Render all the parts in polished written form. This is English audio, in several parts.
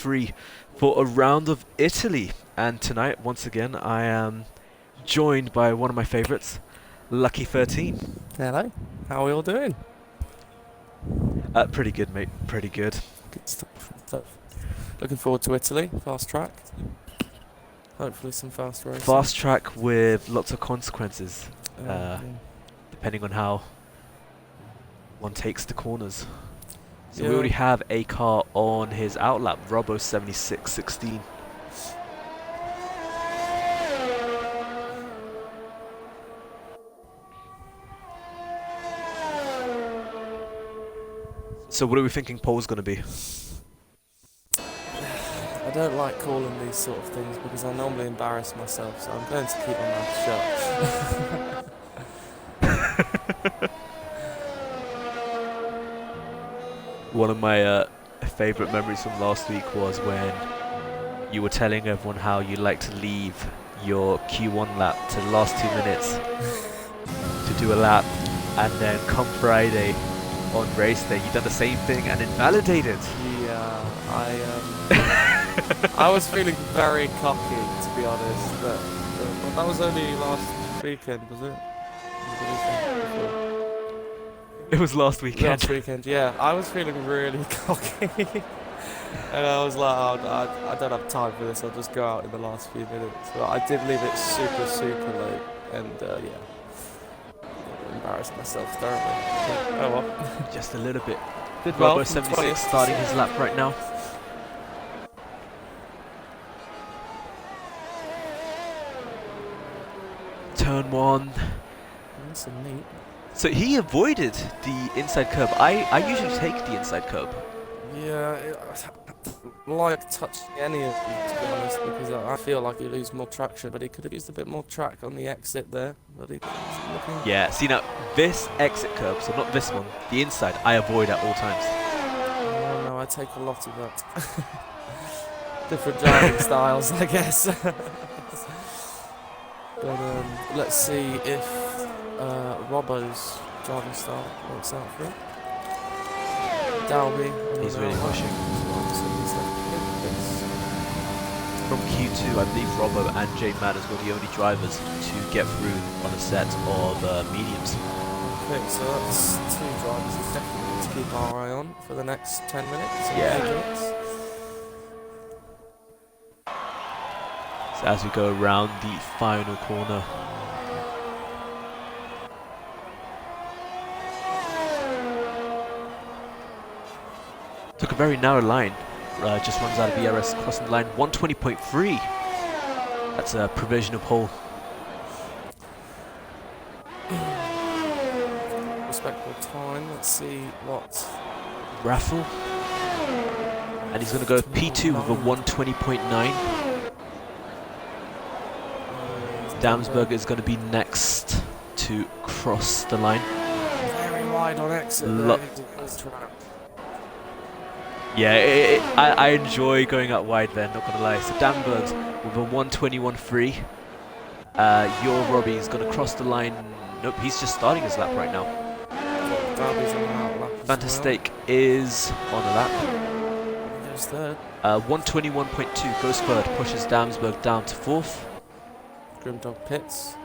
GP3 for a round of Italy. And tonight, once again, I am joined by one of my favourites, Lucky 13. Hello, how are we all doing? Pretty good, mate. Pretty good. Good stuff. Looking forward to Italy, fast track. Hopefully some fast racing. Fast track with lots of consequences, Yeah. depending on how one takes the corners. So Yeah. we already have a car on his outlap, Robo 7616. So what are we thinking pole's going to be? I don't like calling these sort of things because I normally embarrass myself, so I'm going to keep my mouth shut. One of my favourite memories from last week was when you were telling everyone how you like to leave your Q1 lap to the last 2 minutes to do a lap, and then come Friday on race day, you've done the same thing and invalidated. Yeah, I was feeling very cocky, to be honest, but that was only last weekend, was it? It was last weekend. Last weekend, yeah. I was feeling really cocky. And I was like, oh, I don't have time for this, I'll just go out in the last few minutes. But I did leave it super late, and yeah. Embarrassed myself thoroughly. Oh well. Just a little bit. Did well. Robo 76 starting his lap right now. Turn 1. That's neat. So he avoided the inside curb. I usually take the inside curb. Yeah, I like touching any of them, to be honest, because I feel like you lose more traction, but he could have used a bit more track on the exit there. But he looking... Yeah, see now, this exit curb, so not this one, the inside, I avoid at all times. Oh no, I take a lot of that. Different driving styles, I guess. But let's see if Robbo's driving style works out for him. Dalby. He's really pushing. From Q2, I believe Robbo and J Matters were the only drivers to get through on a set of mediums. Okay, so that's two drivers definitely to keep our eye on for the next 10 minutes. Yeah. 8 minutes. So as we go around the final corner. Took a very narrow line. Just runs out of ERS, crossing the line. 120.3. That's a provisional pole. Respectable time. Let's see what. Raffle. And he's going to go P2 with a 120.9. Damsberg is going to be next to cross the line. Very wide on exit. Yeah, I enjoy going out wide there, not going to lie. So Damsberg's with a 121.3. Your Robbie's going to cross the line. Nope, he's just starting his lap right now. Fantastic is on a lap. Goes third. 121.2 goes third, pushes Damsberg down to fourth. Grimdog pits.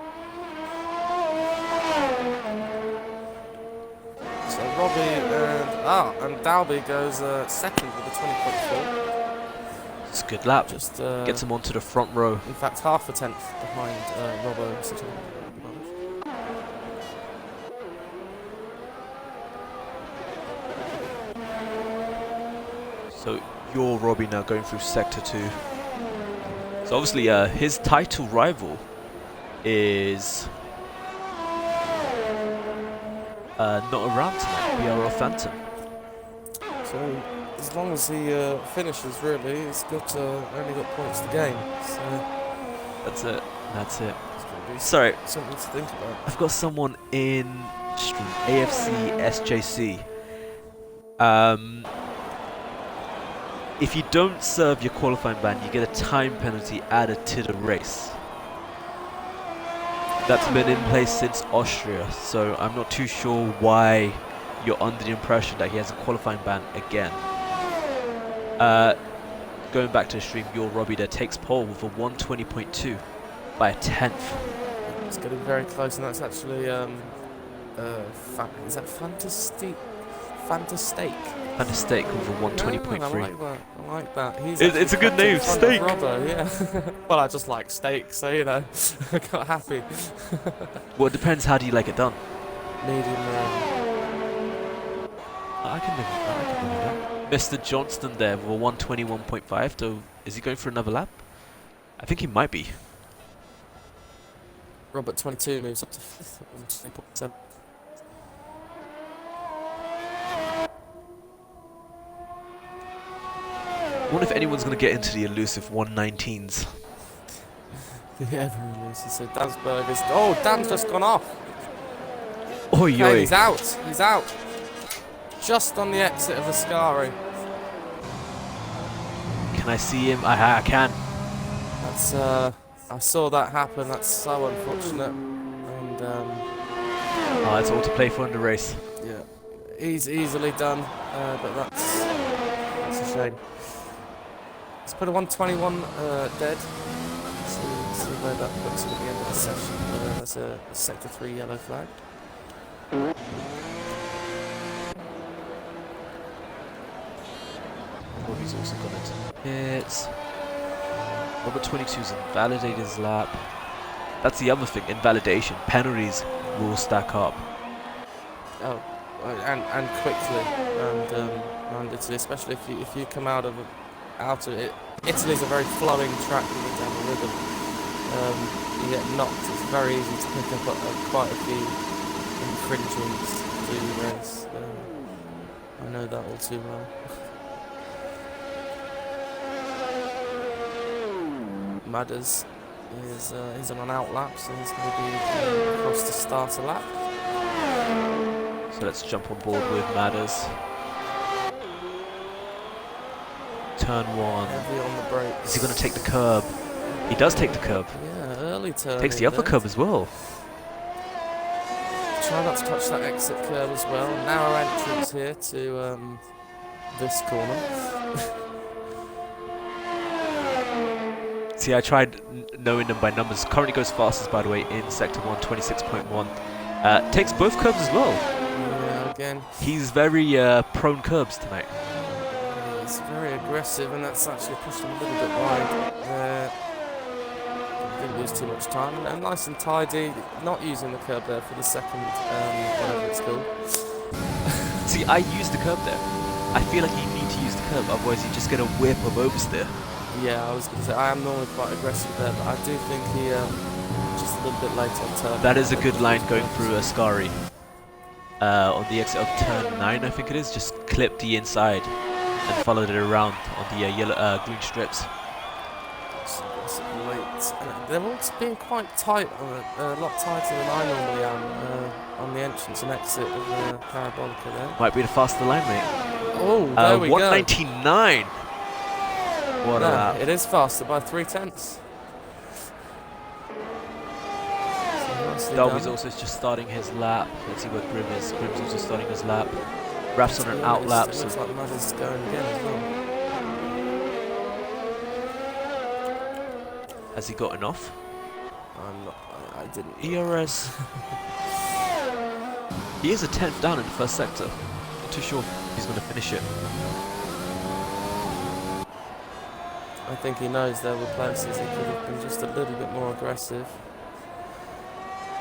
So Robbie and Dalby goes second with a 20.4. It's a good lap. Just gets him onto the front row. In fact, half a tenth behind Robbo sitting. So your Robbie now going through sector 2. So obviously his title rival is not around tonight, BRL Phantom. So as long as he finishes, really, he's got only got points to gain. So that's it. That's it. Sorry, something to think about. I've got someone in stream, AFC SJC. If you don't serve your qualifying ban, you get a time penalty added to the race. That's been in place since Austria, so I'm not too sure why you're under the impression that he has a qualifying ban again. going back to the stream, your Robbie there takes pole with a 120.2 by a tenth. It's getting very close, and that's actually is that Fantastic? Fantastic with a 120.3. I like that. I like that. It's a good name, Steak. Robbo, yeah. Well, I just like steak, so you know, I got happy. Well, it depends. How do you like it done? Medium I can live with that. Mr. Johnston there with a 121.5. So is he going for another lap? I think he might be. Robert 22 moves up to 5th on 20.7. I wonder if anyone's going to get into the elusive 119s. Yeah, very elusive. So Dansberg is... Oh, Dan's just gone off. Oi, Okay, oi. he's out. He's out. Just on the exit of Ascari. Can I see him? I can. That's... I saw that happen. That's so unfortunate. And, Oh, it's all to play for in the race. yeah. He's easily done, but that's a shame. Let's put a 121 dead. See where that puts him at the end of the session. That's a sector 3 yellow flag. Robbie's also got into pits. Robert 22's invalidated his lap. That's the other thing, invalidation. Penalties will stack up. Oh, and quickly, and Italy, especially if you come out of it. Italy's a very flowing track when you're down the rhythm. You get knocked. It's very easy to pick up quite a few infringements through the race. I know that all too well. Madders is he's on an out lap, so he's going to be across to start a lap. So let's jump on board with Madders. Turn 1. Heavy on the brakes. Is he going to take the curb? He does take the curb. Yeah, early turn. Takes the upper curb as well. Try not to touch that exit curb as well. Narrow entrance here to this corner. See, I tried knowing them by numbers. Currently goes fastest, by the way, in sector 1, 26.1. Takes both curbs as well. Yeah, again. He's very prone curbs tonight. He's very aggressive, and that's actually pushed him a little bit wide there. Didn't lose too much time, and nice and tidy. Not using the curb there for the second, whatever it's called. See, I used the curb there. I feel like you need to use the curb, otherwise you just get a whip of oversteer. Yeah, I was going to say, I am normally quite aggressive there, but I do think he just a little bit late on turn. That is a good line going through Ascari. On the exit of turn 9, I think it is, just clipped the inside and followed it around on the green strips. Late. And they're all being quite tight on it, a lot tighter than I normally am on the entrance and exit of the Parabolica there. Might be the faster line, mate. Oh, there we go. 199. What a lap. It is faster by 0.3. So Dalby's also just starting his lap. Let's see where Grim is. Grim's also starting his lap. Raph's on an out lap. Looks like Mudder's going again as well. Has he gotten off? I didn't. ERS. He is a 10th down in the first sector. Not too sure if he's going to finish it. I think he knows there were places he could have been just a little bit more aggressive.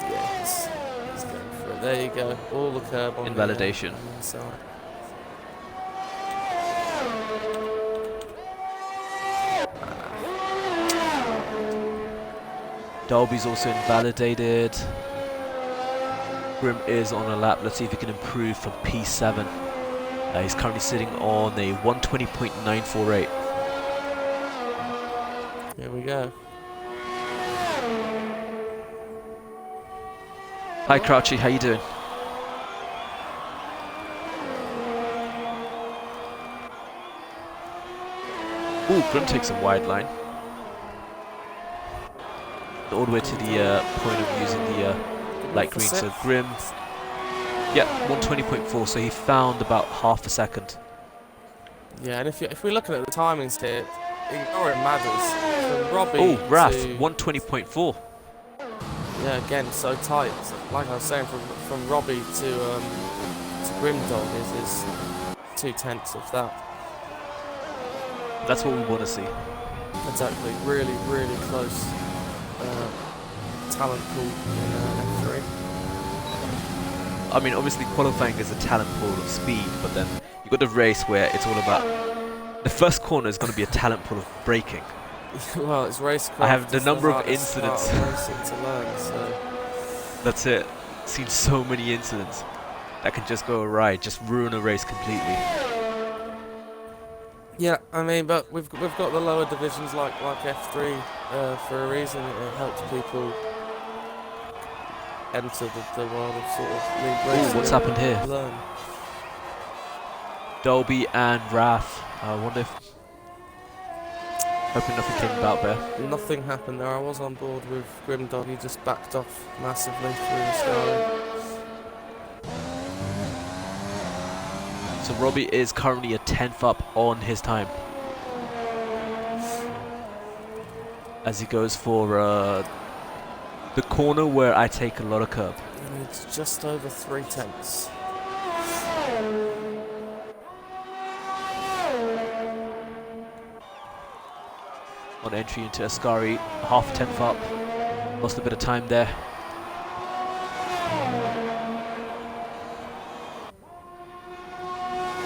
Yeah, he's going for it. There you go. All the curb on Invalidation. The inside. Dalby's also invalidated. Grim is on a lap. Let's see if he can improve from P7. He's currently sitting on a 120.948. Here we go. Hi Crouchy, how you doing? Ooh, Grim takes a wide line. All the way to the point of using the light green. So Grim, yeah, 120.4. So he found about half a second. Yeah, and if we're looking at the timings here, ignoring Madders. From Robbie Oh, Raf, to 120.4. yeah, again so tight. Like I was saying, from Robbie to Grimdog is 2/10 of that. That's what we want to see. Exactly, really, really close talent pool in F3. I mean, obviously qualifying is a talent pool of speed, but then you got the race where it's all about the first corner is going to be a talent pool of braking. Well, it's racecraft. I have the is number of hardest part incidents. of racing to learn, so That's it. Seen so many incidents that can just go awry, just ruin a race completely. yeah, I mean, but we've got the lower divisions like F3 for a reason. It helps people enter the world of sort of league racing. Ooh, what's happened here? Learn. Dolby and Raf. I wonder if... Hoping nothing came about there. Nothing happened there. I was on board with Grimdog. He just backed off massively through the sky. So Robbie is currently a 10th up on his time. As he goes for the corner where I take a lot of curb. And it's just over 3/10. On entry into Ascari, half a 10th up. Lost a bit of time there.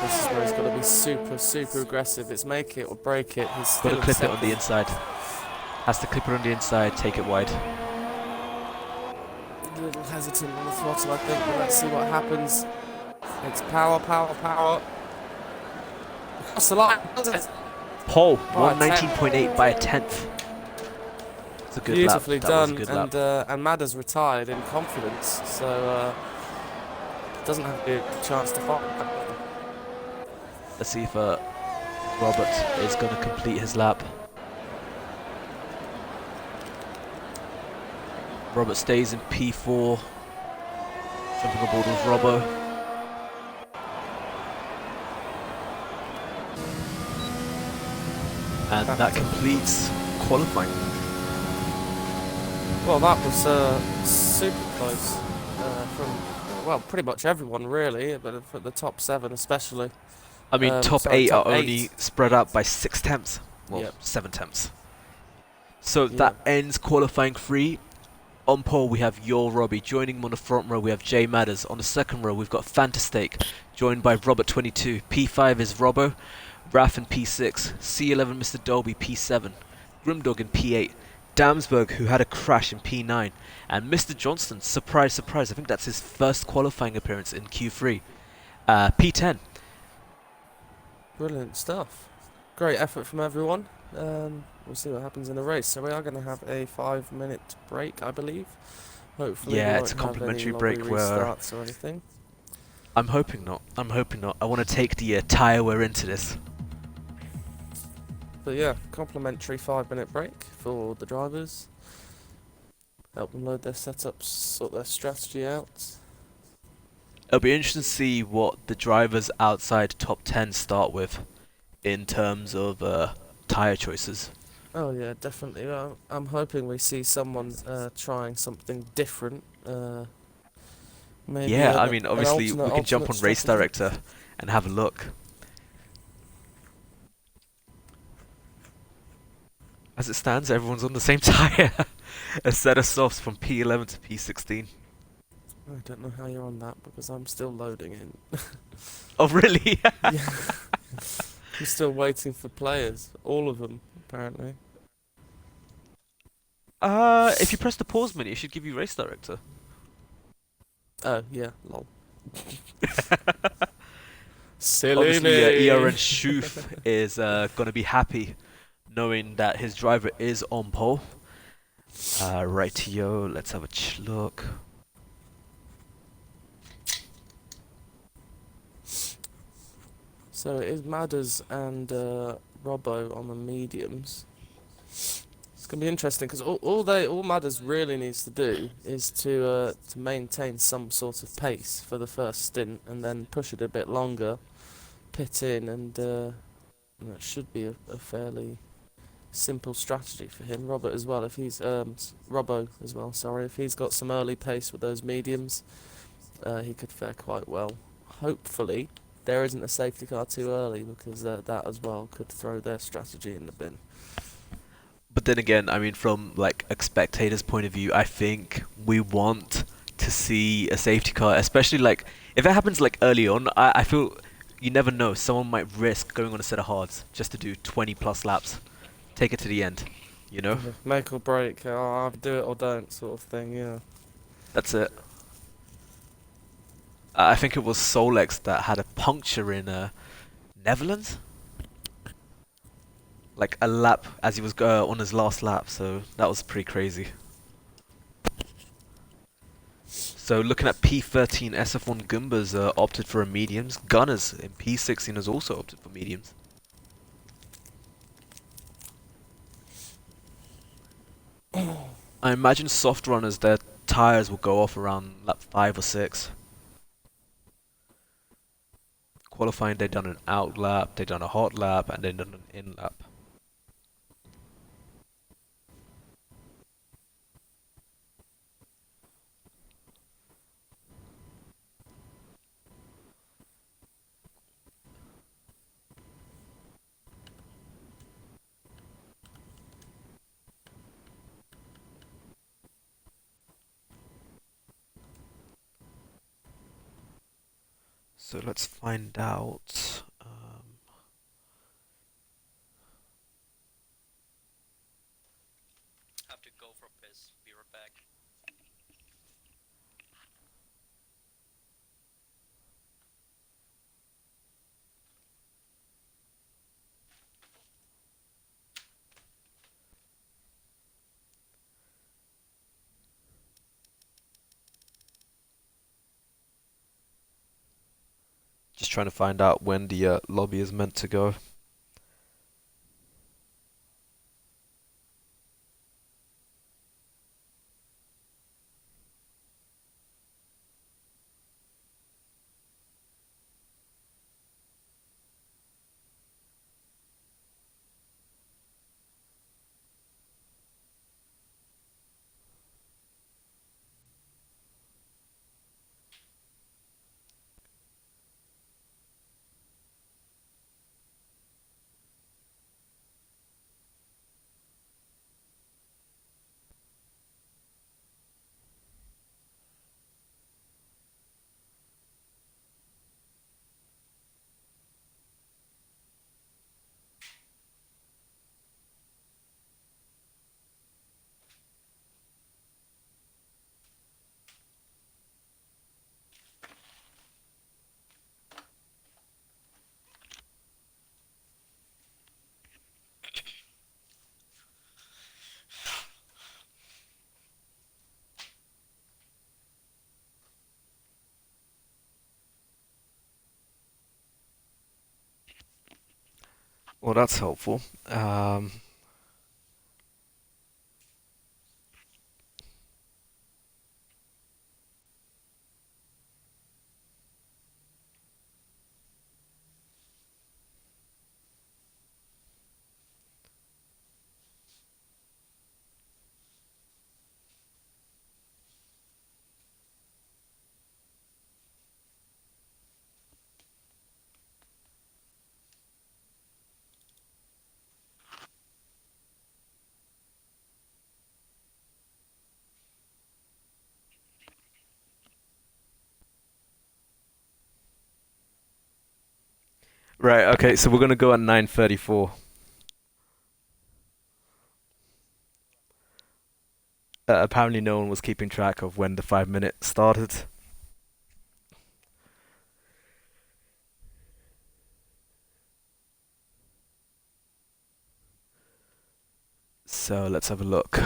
This is where he's got to be super, super aggressive. It's make it or break it. He's Got still to clip it on second. the inside. Has to clip it on the inside, take it wide. A little hesitant on the throttle, I think, but let's see what happens. It's power, power, power. Across the line, does it? Pole, By a 119.8 by a 10th. It's a good Beautifully lap. That was a done, good lap. and Madder's retired in confidence, so doesn't have a chance to fight. Let's see if Robert is going to complete his lap. Robert stays in P4. Jumping aboard with Robbo. And that completes qualifying. Well, that was super close from, well, pretty much everyone really, but for the top 7 especially. I mean, top sorry, 8 top are eight. only spread out by 6 tenths. Well, Yep. 7 tenths. So Yeah. that ends qualifying 3. On pole, we have your Robbie. Joining him on the front row, we have Jay Madders. On the second row, we've got Fantastake, joined by Robert22. P5 is Robbo. Raf in P6. C11, Mr. Dolby, P7. Grimdog in P8. Damsberg, who had a crash in P9. And Mr. Johnston, surprise, surprise, I think that's his first qualifying appearance in Q3. P10. Brilliant stuff. Great effort from everyone. We'll see what happens in the race. So we are going to have a 5-minute break, I believe. Hopefully, Yeah, we it's a won't have complimentary any break lobby where- restarts or anything. I'm hoping not. I'm hoping not. I want to take the tyre wear into this. But yeah, complimentary 5-minute break for the drivers. Help them load their setups, sort their strategy out. It'll be interesting to see what the drivers outside top 10 start with in terms of tyre choices. Oh yeah, definitely. I'm hoping we see someone trying something different. Maybe Yeah, I an- mean, an obviously we alternate can jump on Race strategy. Director and have a look. As it stands, everyone's on the same tyre. A set of softs from P11 to P16. I don't know how you're on that because I'm still loading in. Oh, really? Yeah. I'm still waiting for players, all of them apparently. If you press the pause menu, it should give you Race Director. Oh yeah, lol. Silly Obviously, me. ERN Shoof is going to be happy knowing that his driver is on pole. Rightio, let's have a look. So it is Madders and Robbo on the mediums. It's gonna be interesting because all Madders really needs to do is to maintain some sort of pace for the first stint and then push it a bit longer, pit in, and that should be a fairly simple strategy for him. Robert as well, if he's Robbo as well. Sorry, if he's got some early pace with those mediums, he could fare quite well. Hopefully, there isn't a safety car too early because that as well could throw their strategy in the bin. But then again, I mean, from like a spectator's point of view, I think we want to see a safety car, especially like if it happens like early on. I feel you never know. Someone might risk going on a set of hards just to do 20 plus laps, take it to the end. You know, Yeah, make or break. I do it or don't sort of thing. Yeah. that's it. I think it was Solex that had a puncture in Netherlands, like a lap as he was on his last lap. So that was pretty crazy. So looking at P13, SF1 Goombas opted for a mediums. Gunners in P16 has also opted for mediums. I imagine soft runners, their tyres will go off around lap 5 or 6. Qualifying, they've done an out lap, they've done a hot lap, and they've done an in lap. So let's find out. Have to go for a piss. Be right back. Just trying to find out when the lobby is meant to go. Well, that's helpful. Right, okay, so we're gonna go at 9:34. Apparently no one was keeping track of when the 5 minute started. So let's have a look.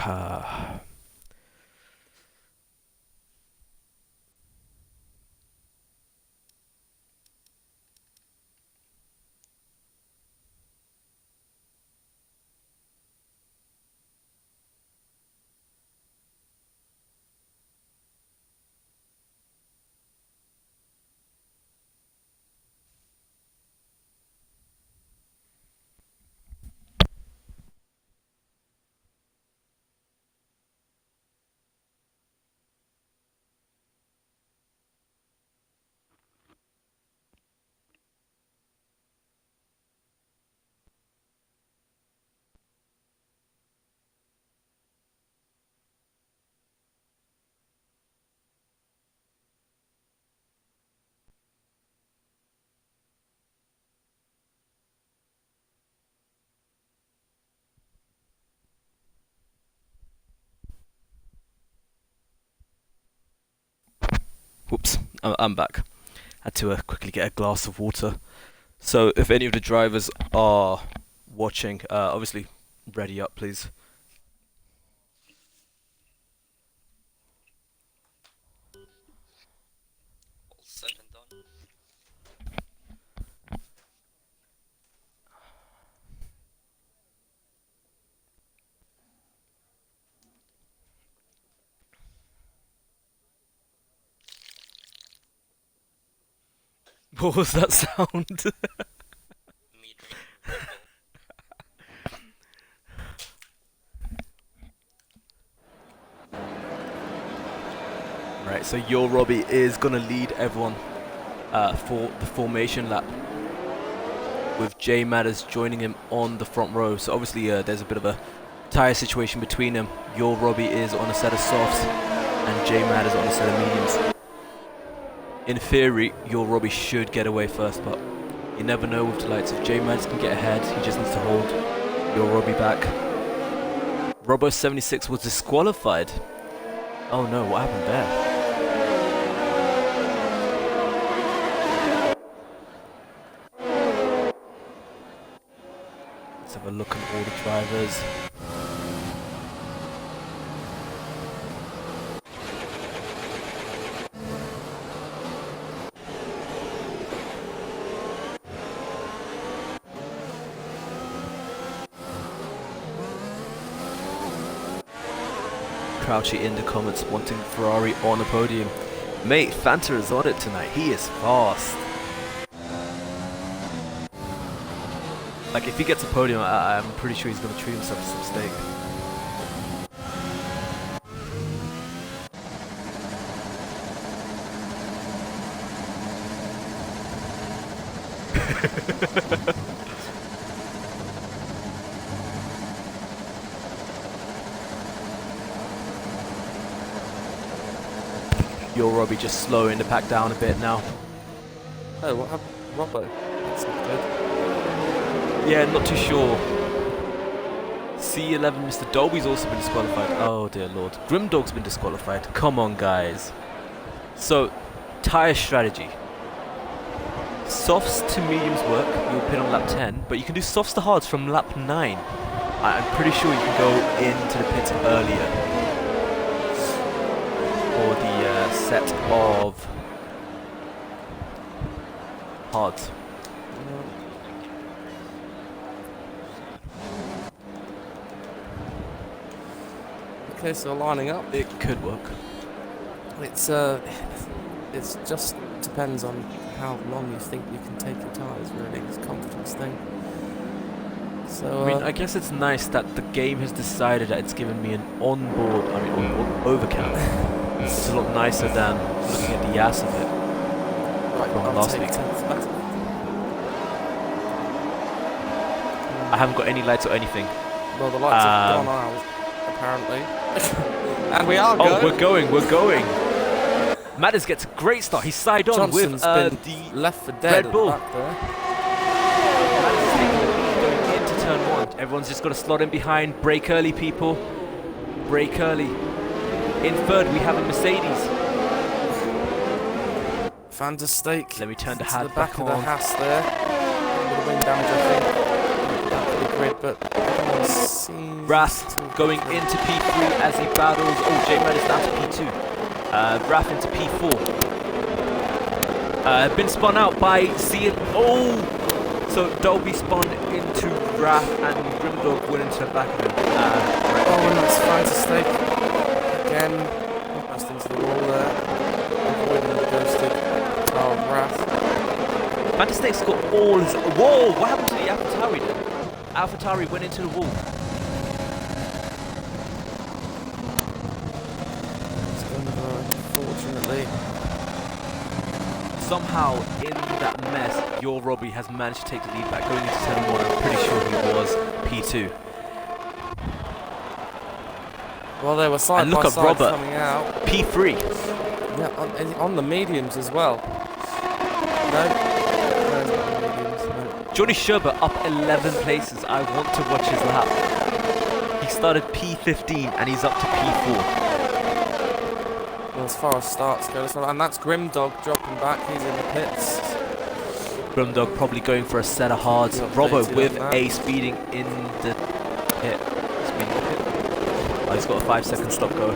Whoops, I'm back. Had to quickly get a glass of water. So if any of the drivers are watching, obviously ready up, please. All said and done. What was that sound? Me drinking Red Bull. Right, so your Robbie is gonna lead everyone for the formation lap, with J Matters joining him on the front row. So obviously there's a bit of a tyre situation between them. Your Robbie is on a set of softs and J Matters on a set of mediums. In theory, your Robbie should get away first, but you never know with the lights. If J Matters can get ahead, he just needs to hold your Robbie back. Robo76 was disqualified. Oh no, what happened there? Let's have a look at all the drivers. Crouchy in the comments wanting Ferrari on the podium. Mate, Fanta is on it tonight. He is fast. Like, if he gets a podium, I'm pretty sure he's going to treat himself to some steak. Your Robbie just slowing the pack down a bit now. Oh, what happened? Robbo. That's not good. Yeah, not too sure. C11, Mr. Dolby's also been disqualified. Oh dear lord. Grimdog's been disqualified. Come on, guys. So, tyre strategy. Softs to mediums work. You'll pit on lap 10, but you can do softs to hards from lap 9. I'm pretty sure you can go into the pits earlier for the set of hards. Okay, so lining up. It could work. It's just depends on how long you think you can take your tyres. Really, it's a confidence thing. So I mean, I guess it's nice that the game has decided that it's given me an onboard overcount. It's a lot nicer than looking at the ass of it right, from I'll last take week. 10th back. I haven't got any lights or anything. Well, the lights have gone out, apparently. And we are going. Oh, we're going. Matters gets a great start. He's side on Johnson's with been the left for dead Red Bull. at the back there. Matters is taking the lead going into turn 1. Everyone's just got to slot in behind. Brake early, people. Brake early. In third, we have a Mercedes. Fantastic. Let me turn the to hat the back back of the on. Haas there. A bit of wind damage, I think. Back of the grid, but everyone seems Rast to going be- into P3 as he battles. Oh, J-Man is down to P2. Raf into P4. Been spun out by C. Oh! So Dolby spun into Raf and Grimdog went into the back of him. Oh, and that's fantastic. Again, almost into the wall there. Avoiding the ghosted car of Wrath. Fantastic's got all his. Whoa! What happened to the AlphaTauri then? AlphaTauri went into the wall. It's over, unfortunately. Somehow, in that mess, your Robbie has managed to take the lead back going into turn 1. I'm pretty sure he was P2. Well, they were side And look by at side Robert. coming out. P3. Yeah, on the mediums as well. No, not the mediums, no. Johnny Sherbert up 11 places. I want to watch his lap. He started P15 and he's up to P4. Well, as far as starts go. And that's Grimdog dropping back. He's in the pits. Grimdog probably going for a set of hards. Keep you Robbo updated with on that. a speeding in the pit. Speeding in the pit. Oh, he's got a 5-second stop go.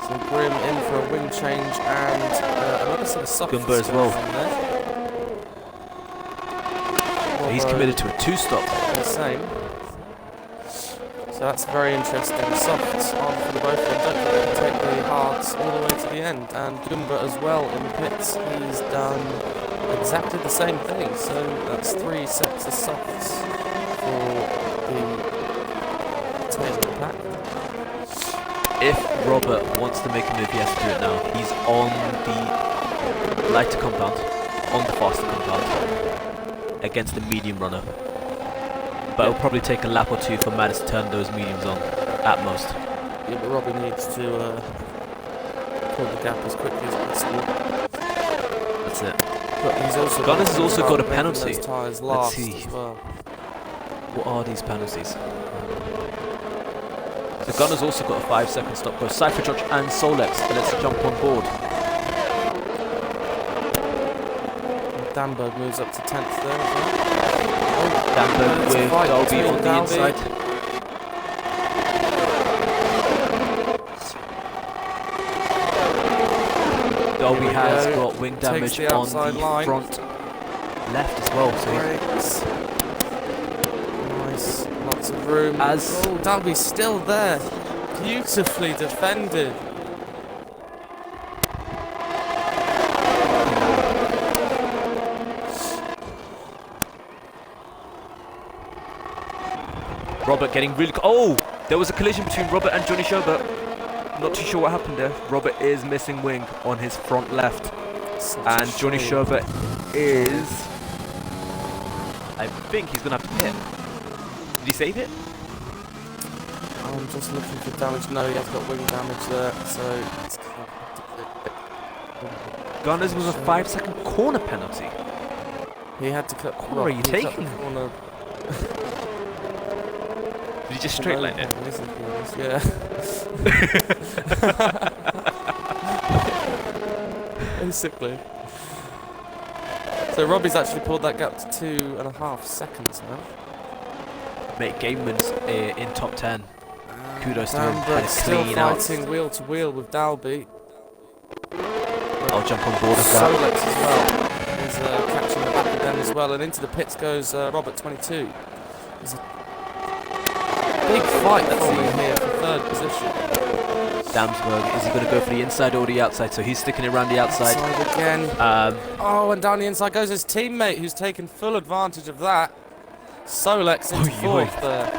So Grim in for a wing change and another set of softs Gumbo as well. going on there. He's Robbo committed to a 2-stop. the same. So that's very interesting. Softs on for the both of them. Don't think they can take the hards all the way to the end. And Gumbo as well in the pits. He's done exactly the same thing. So that's 3 sets of softs for the tail of the pack. If Robert wants to make a move, he has to do it now. He's on the lighter compound, on the faster compound, against the medium runner. But it'll probably take a lap or two for Maddis to turn those mediums on, at most. Yeah, but Robbie needs to pull the gap as quickly as possible. That's it. But he's also Gunners has also got a making penalty. those tyres Let's last see. as well. What are these penalties? The Gunner's also got a 5-second stop go. Cypher Judge and Solex, let's jump on board. Danberg moves up to 10th there as well. Danberg It's a with fight Dolby between on the Dalby. inside. Dolby Here we has go. got wing damage Takes the on outside the line. front left as well. So Brakes. Nice. Lots of room. As- Oh, Dalby's still there. Beautifully defended. Robert getting really... Oh! There was a collision between Robert and Johnny Sherbert. Not too sure what happened there. Robert is missing wing on his front left. Such a And Johnny shame. Sherbert is... I think he's going to have to pit. Did he save it? I'm just looking for damage. No, he has got wing damage there, so it's Gunners was a 5-second corner penalty. he had to cut. Corner are you he cut the taking? corner. Did he just straight line it? Yeah. Basically. So Robbie's actually pulled that gap to 2.5 seconds now. Mate, Gameman's in top 10. Kudos to him. Had a Danberg still clean out. fighting wheel to wheel with Dalby. I'll jump on board with that. Solex as well is catching the back of them as well, and into the pits goes Robert 22. There's a big fight forming here for 3rd position. Damsberg, is he going to go for the inside or the outside? So he's sticking it around the outside. Outside again. Oh, and down the inside goes his teammate, who's taken full advantage of that. Solex into Oi, oi. 4th there.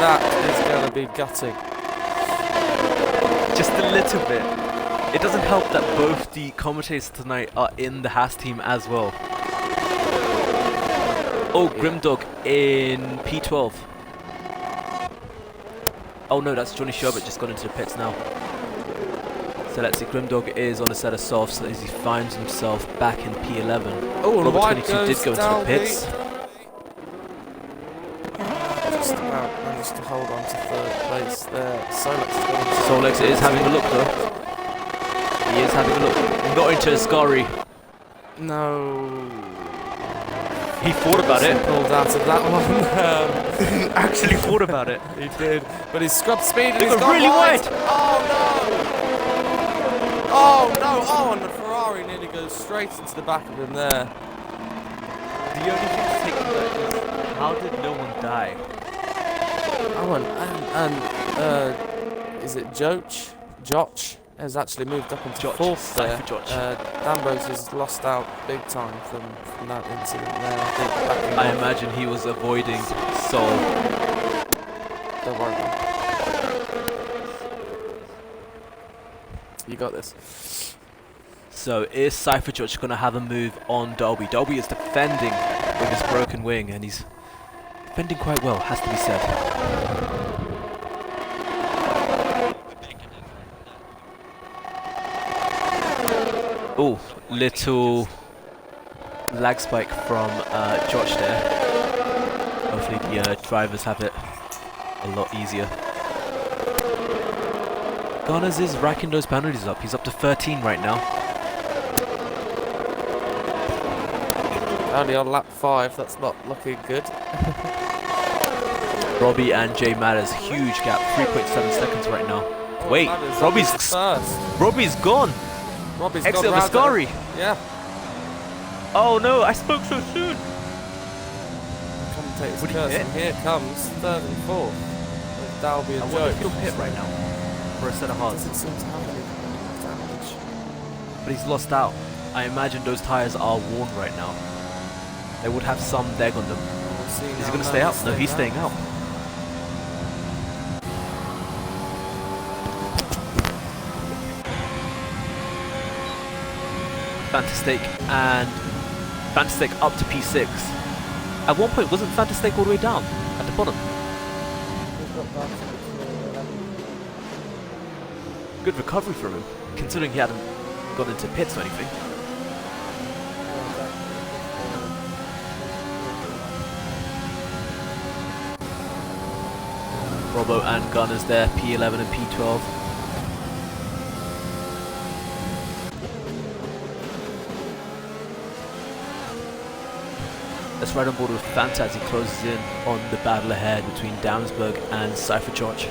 That is going to be gutting. Just a little bit. It doesn't help that both the commentators tonight are in the Haas team as well. Oh, Grimdog in P12. Oh no, that's Johnny Sherbert just gone into the pits now. So let's see, Grimdog is on a set of softs as he finds himself back in P11. Oh, and Robert wide 22 goes did go into the Dalby. pits. Just about managed to hold on to 3rd place there. Solex is going to Solex is having a look though. He is having a look. Not into Ascari. No. He thought about it. Pulled out of that one. Actually thought about it. He did. But he's scrubbed speed and They he's got gone really wide. wide. Oh no! Oh, and the Ferrari nearly goes straight into the back of him there. The only thing to take from that is, how did no one die? Oh, and is it Joch? Joch has actually moved up into Joch, 4th there. Cypher Joch. Danbos has lost out big time from that incident there. I think backing I off. imagine he was avoiding Sol. Don't worry about it. You got this. So is Cypher Judge going to have a move on Dolby? Dolby is defending with his broken wing, and he's defending quite well, has to be said. Oh, little lag spike from Josh there. Hopefully the drivers have it a lot easier. Gunners is racking those penalties up. He's up to 13 right now. Only on lap 5, that's not looking good. Robbie and Jay Matters, huge gap, 3.7 seconds right now. Wait, Robbie's first. Robbie's gone. Robbie's Exit gone of round Ascari. it. Yeah. Oh no, I spoke so soon. Commentator's Would he curse, hit? and here comes third and fourth. With Dalby I and wonder Joe. if he'll hit right now for a set of hearts. Doesn't seem to have any damage. But he's lost out. I imagine those tyres are worn right now. They would have some deg on them. We'll see Is he now. going to stay out? No, he's staying out. Fantastic and Fantastic up to P6. At one point, wasn't Fantastic all the way down at the bottom? Good recovery from him, considering he hadn't gone into pits or anything. Robbo and Gunners there, P11 and P12. Let's ride on board with Fanta as he closes in on the battle ahead between Damsberg and Cypher George.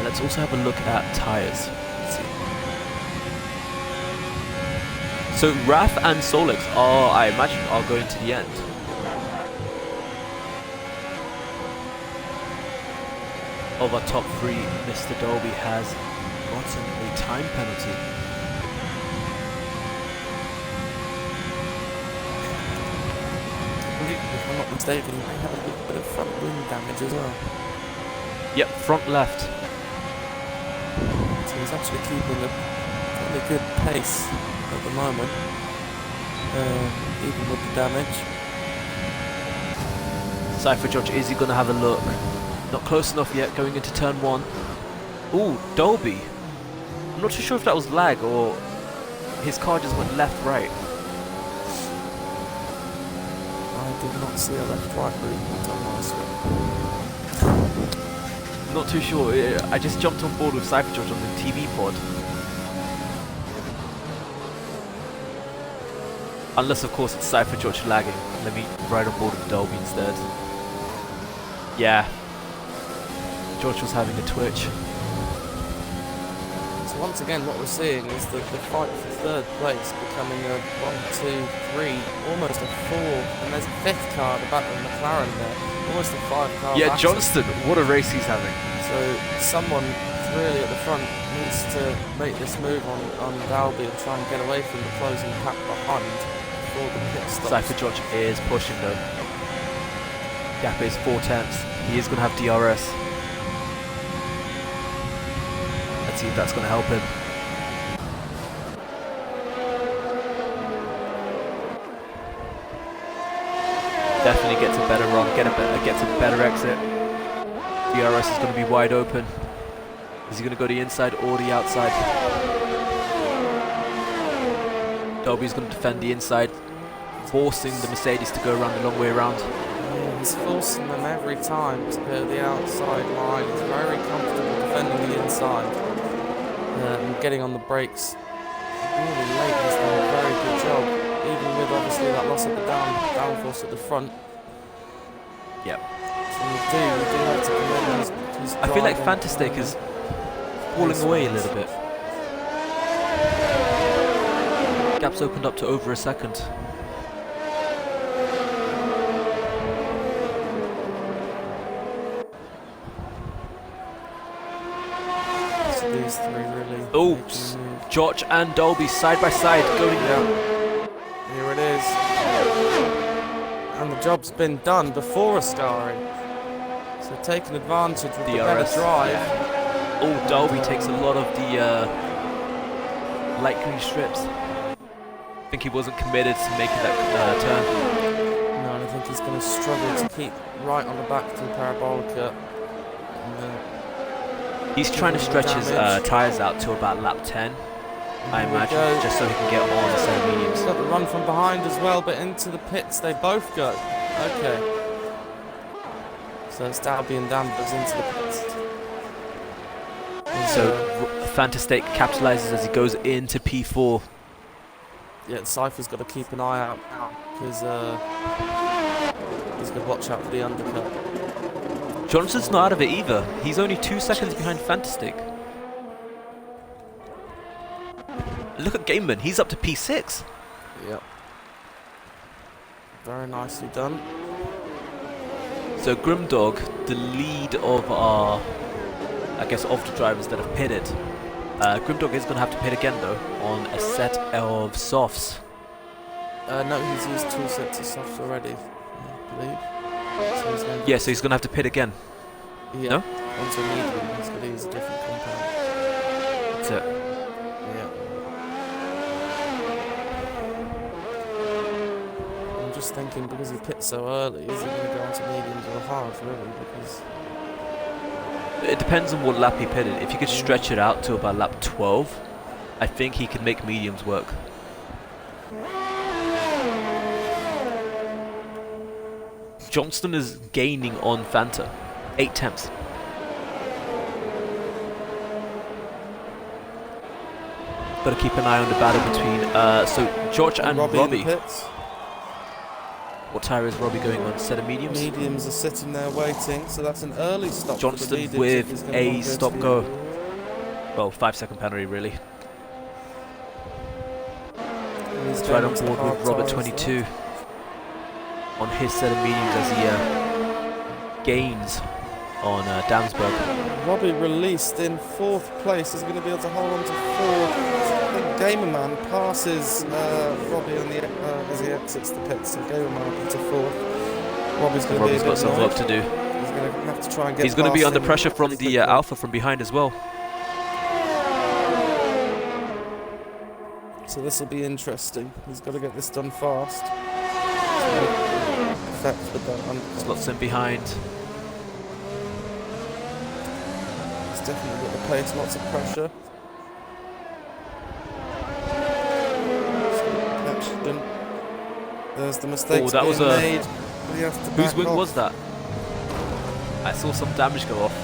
Let's also have a look at tyres. Let's see. So Raf and Solex are, I imagine, are going to the end. Of our top three, Mr. Dolby has gotten a time penalty. If I'm not mistaken, he may have a little bit of front wing damage as well. Yep, front left. So he's actually keeping a fairly good pace at the moment, even with the damage. Cypher George, is he going to have a look? Not close enough yet, going into turn 1. Ooh, Dolby. I'm not too sure if that was lag or his car just went left-right. I did not see a left-right movement on my screen. Not too sure. I just jumped on board with Cypher George on the TV pod. Unless, of course, it's Cypher George lagging. Let me ride on board with Dolby instead. Yeah. George was having a twitch. So once again, what we're seeing is that the fight for third place becoming a 1, 2, 3, almost a 4, and there's a fifth car at the back of McLaren there, almost a 5-car Yeah, battle. Johnston, what a race he's having. So someone really at the front needs to make this move on Dalby and try and get away from the closing pack behind before the pit stops. Cypher George is pushing though. Gap is 4/10. He is going to have DRS. Let's see if that's going to help him. Definitely gets a better run, gets a better exit. DRS is going to be wide open. Is he going to go the inside or the outside? Dolby's going to defend the inside, forcing the Mercedes to go around the long way around. Yeah, he's forcing them every time to go the outside line. He's very comfortable defending the inside and getting on the brakes. Really late, he's done a very good job, even with obviously that loss of the downforce at the front. Yep. So you do have to commend his I feel like driving. Fantastic is falling away a little bit. Gap's opened up to over a second. So these three really. Oops. George and Dolby side by side going down. Here it is. And the job's been done before Ascari. So taking advantage with the better DRS. drive. Oh, Dolby takes a lot of the light green strips. I think he wasn't committed to making that turn. No, I think he's going to struggle to keep right on the back to the Parabolica. And, He's trying to stretch his tyres out to about lap 10. I Here we imagine, go. just so he can get on the set of mediums. He's got the run from behind as well, but into the pits they both go. Okay. So it's Dalby and Danvers into the pits. So Fantastic capitalizes as he goes into P4. Yeah, Cypher's got to keep an eye out now because he's got to watch out for the undercut. Johnson's not out of it either. He's only 2 seconds behind Fantastic. Look at Gameman, he's up to P6. Yep. Very nicely done. So Grimdog, the lead of our, I guess, of the drivers that have pitted. Grimdog is going to have to pit again though, on a set of softs. No, he's used 2 sets of softs already, I believe. So he's going Yeah, so he's going to have to pit again. yeah, No? onto a medium, he's going to use a different compound. That's it. Yeah. I'm just thinking, because he pit so early, is he going to go onto mediums or hards, really? Because It depends on what lap he pitted. If you could stretch it out to about lap 12, I think he can make mediums work. Johnston is gaining on Fanta. 8 tenths. Got to keep an eye on the battle between so George and Robbie Robbie. in the pits. What tire is Robbie going on? Set of mediums? Mediums are sitting there waiting, so that's an early stop. for the Johnston mediums if he's with gonna want a to stop to the- go. Well, 5-second penalty really. and he's He's going right on into the board hard with Robert tyres 22 on his set of mediums as he gains on Damsberg. there. Robbie released in 4th place is going to be able to hold on to 4th. I think Gamerman passes Robbie on the, as he exits the pits, so Gamerman up into 4th. Robbie's going to be a Robbie's bit got some annoyed. work to do. He's going to have to try and get He's going to be past under him pressure from pretty the quickly. Alpha from behind as well. So this will be interesting. He's got to get this done fast. Effect with that undercut. Slots in behind. He's definitely got the pace, lots of pressure. Action. There's the mistakes that was being a- made. He has to Whose back wing off. was that? I saw some damage go off.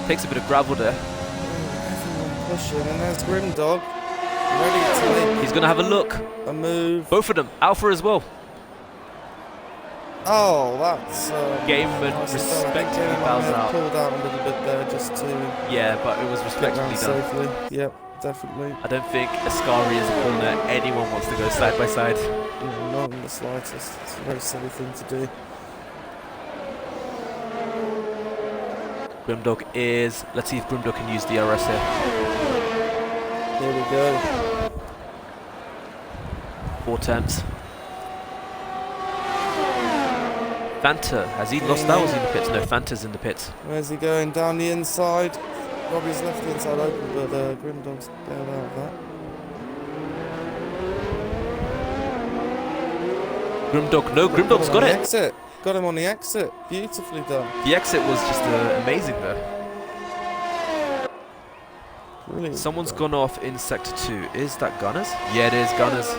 Takes a bit of gravel there. Everyone pushing, and there's Grimdog, ready to make He's going to have a look. a move. Both of them. Alpha as well. Oh, that's Gameman nicely done. I think respectively Gamerman bows may have out. pulled out a little bit there just to Yeah, but it was get respectably round done. safely. Yep, definitely. I don't think Ascari is a corner anyone wants to go side by side. No, not in the slightest. It's a very silly thing to do. Grimdog is... Let's see if Grimdog can use DRS here. Here we go. 4 tenths. Fanta, has he lost that or is he in the pits? No, Fanta's in the pits. Where's he going? Down the inside. Robbie's left the inside open, but Grimdog's bailed out of that. Grimdog, no, Grimdog's got The it. exit. Got him on the exit. Beautifully done. The exit was just amazing there. Brilliant. Someone's gone off in sector 2. Is that Gunners? Yeah, it is Gunners.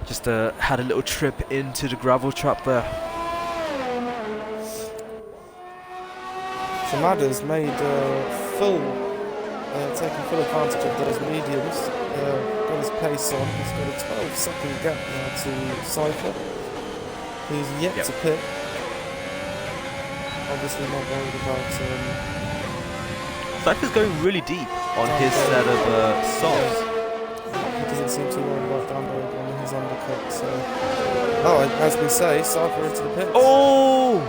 Just had a little trip into the gravel trap there. So Madders made taking full advantage of those mediums. Got his pace on. He's got a 12-second gap now to Cypher, who's yet Yep. to pit. Obviously not worried about. Cypher's going really deep on his set of softs. He doesn't seem too worried about Danberg on his undercut. So, as we say, Cypher into the pits. Oh!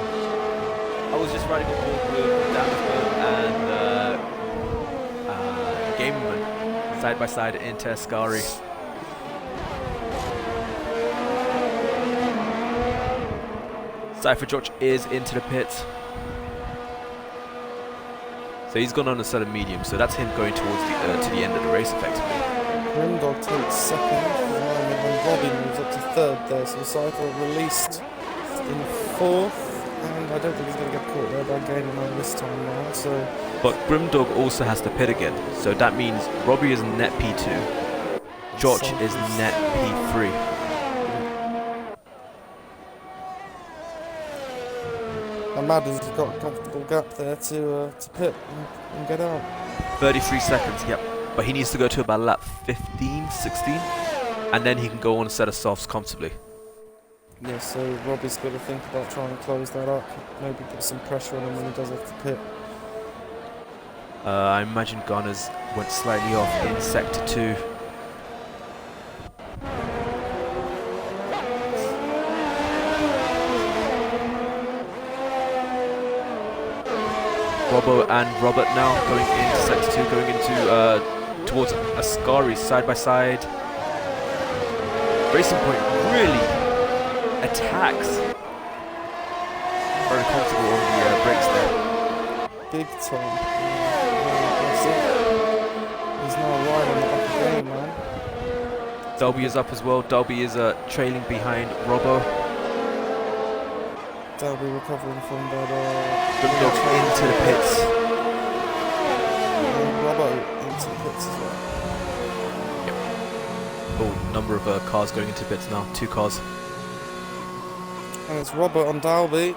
I was just riding a board with Damsberg and Gameman side by side into Ascari. Cypher George is into the pits. So he's gone on a set of mediums, so that's him going towards to the end of the race effectively. Grimdog takes second, and then Robbie moves up to 3rd there. So Cypher released in 4th, and and I don't think he's going to get caught there by gaining on this time round. So But Grimdog also has to pit again, so that means Robbie is net P2, Josh is net P3. and Madden's got a comfortable gap there to pit and get out. 33 seconds, yep. But he needs to go to about lap 15, 16, and then he can go on a set of softs comfortably. Yeah, so Robbie's got to think about trying to close that up. Maybe put some pressure on him when he does have to pit. I imagine Gunners went slightly off in sector 2. Robbo and Robert now going into sector 2, going into towards Ascari side by side. Racing Point really attacks. Very comfortable on the brakes there. Big time. He's now right on the back of the game, man. Dolby is up as well. Dolby is trailing behind Robbo. Dalby recovering from that. Grimdog into the pits. And Robbo into the pits as well. Oh, number of cars going into pits now. 2 cars. And it's Robbo on Dalby.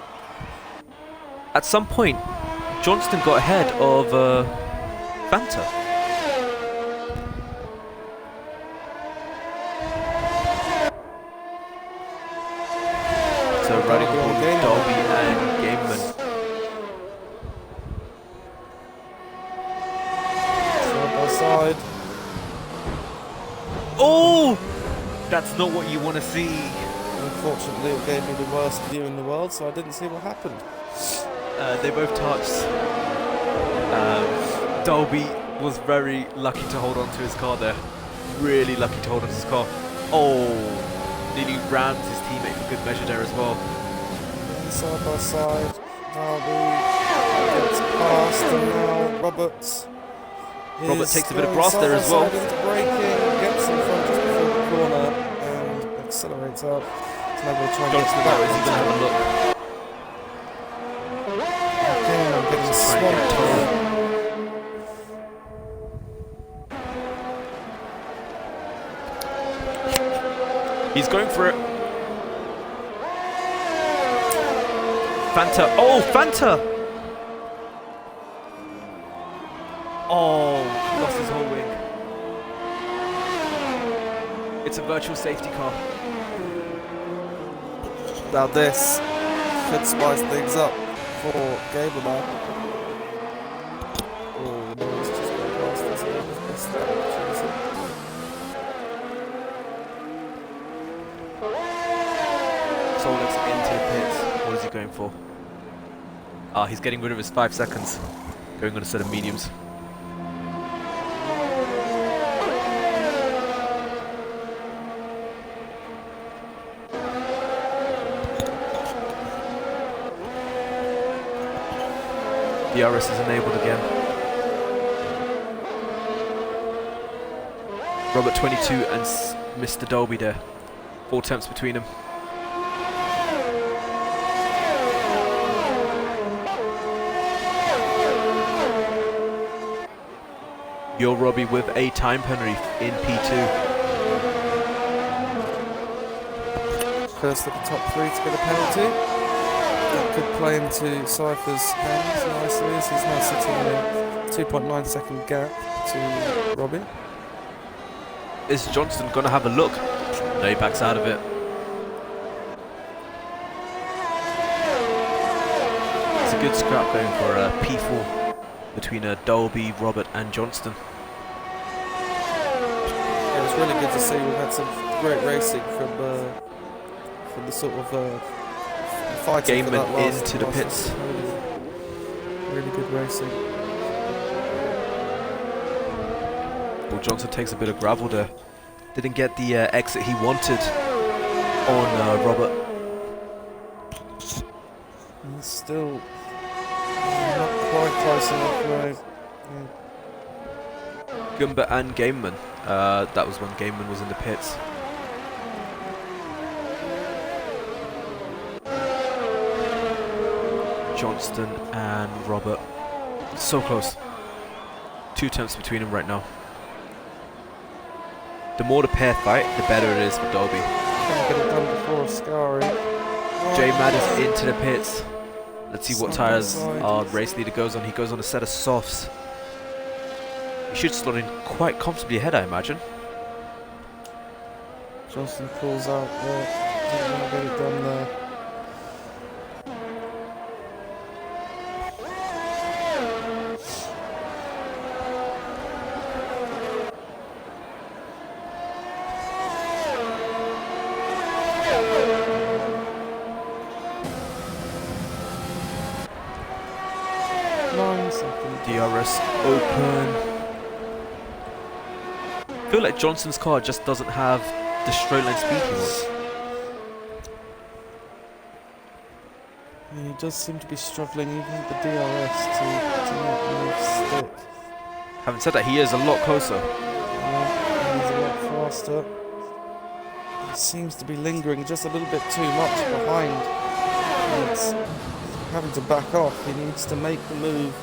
At some point, Johnston got ahead of Fanta. So riding on Dolby and Gameman. Side by side. Oh! That's not what you want to see. Unfortunately, it gave me the worst view in the world, so I didn't see what happened. They both touched. Dolby was very lucky to hold on to his car there. Really lucky to hold on to his car. Oh, nearly rammed his teammate for good measure there as well. And side by side, Dalby gets past, and now Robert Takes a bit of grass there as well. Into braking, gets in front just before the corner, and accelerates up. So now we'll try and get to the back. Is he going to have a look? Again, I'm getting Try and get swamped Toro. here. He's going for it. Fanta. Oh, Fanta! Oh, lost his whole wing. It's a virtual safety car. Now this could spice things up for Gaberman. Oh no, it's just going past this. I just missed that opportunity. Solex into the pits. What is he going for? Ah, he's getting rid of his 5 seconds. Going on a set of mediums. DRS is enabled again. Robert 22 and Mr. Dolby there. 4 attempts between them. You're Robbie with a time penalty in P2. First of the top 3 to get a penalty. That could play into Cypher's hands nicely as he's now sitting in a 2.9 second gap to Robbie. Is Johnston gonna have a look? No, he backs out of it. It's a good scrap going for P4 between Dolby, Robert and Johnston. Yeah, it's really good to see. We've had some great racing from the sort of fighting for Gameman that last into the pits. Really good racing. Well, Johnson takes a bit of gravel there. Didn't get the exit he wanted on Robert. And still not quite close enough, right? Yeah. Gumba and Gameman. That was when Gameman was in the pits. Johnston and Robert. So close. 2 tenths between them right now. The more the pair fight, the better it is for Dolby. Can't get it done before Ascari. J Mad is into the pits. Let's see what Side by tires side. our race leader goes on. He goes on a set of softs. He should slot in quite comfortably ahead, I imagine. Johnston pulls out there. Doesn't want to get it done there. DRS open. I feel like Johnson's car just doesn't have the straight line speed he wants. He does seem to be struggling even with the DRS to make the move stick. Having said that, he is a lot closer. Yeah, he's a lot faster. He seems to be lingering just a little bit too much behind. He's having to back off. He needs to make the move.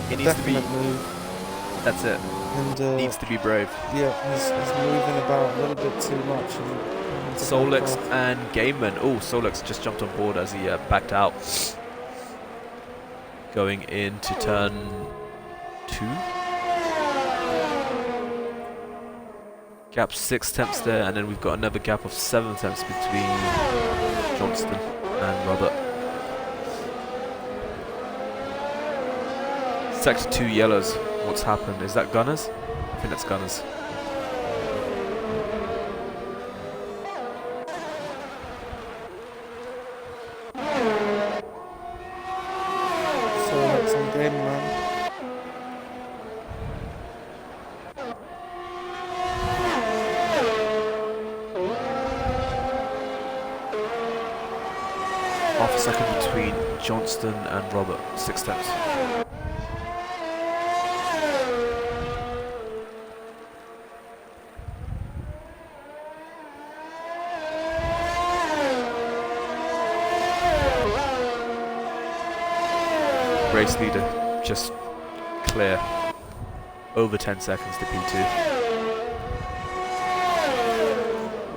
He needs to be. Move. That's it. And Needs to be brave. yeah, he's moving about a little bit too much. And Solex and Gameman. Oh, Solex just jumped on board as he backed out. Going into turn 2. Gap 6 tenths there, and then we've got another gap of 7 tenths between Johnston and Robert. Sector 2 yellows. What's happened? Is that Gunners? I think that's Gunners. So that's on game, man. Half a second between Johnston and Robert. 6 tenths. Race leader just clear. Over 10 seconds to P2.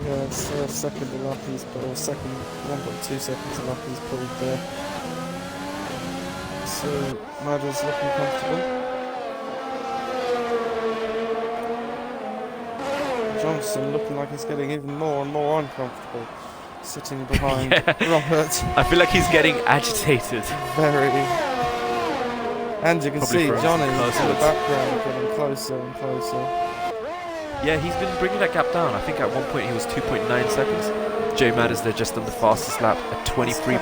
Yeah, it's second to Lucky's, or second 1.2 seconds to Lucky's pulled there. So Madder's looking comfortable. Johnston looking like he's getting even more and more uncomfortable, sitting behind Robert. I feel like he's getting agitated. Very. And you can Probably see frozen Johnny in the closer. background getting closer and closer. Yeah, he's been bringing that gap down. I think at one point he was 2.9 seconds. J Mad is there just on the fastest lap at 23.1.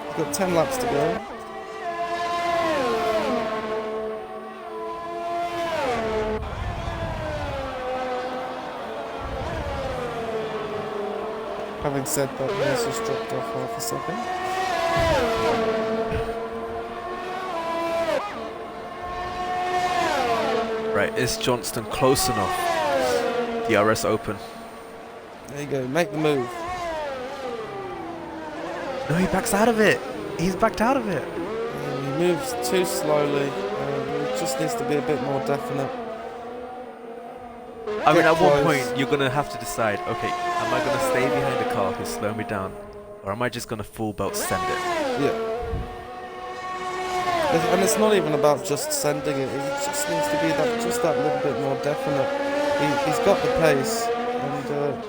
He's got 10 laps to go. Having said that, he's just dropped off half a second. Right, is Johnston close enough? DRS open. There you go, make the move. No, he backs out of it. He's backed out of it. He moves too slowly. It just needs to be a bit more definite. I mean, Get at one close. point, you're going to have to decide, okay, am I going to stay behind the car who's slowing me down? Or am I just going to full belt send it? Yeah. And it's not even about just sending it. It just needs to be that little bit more definite. He's got the pace, and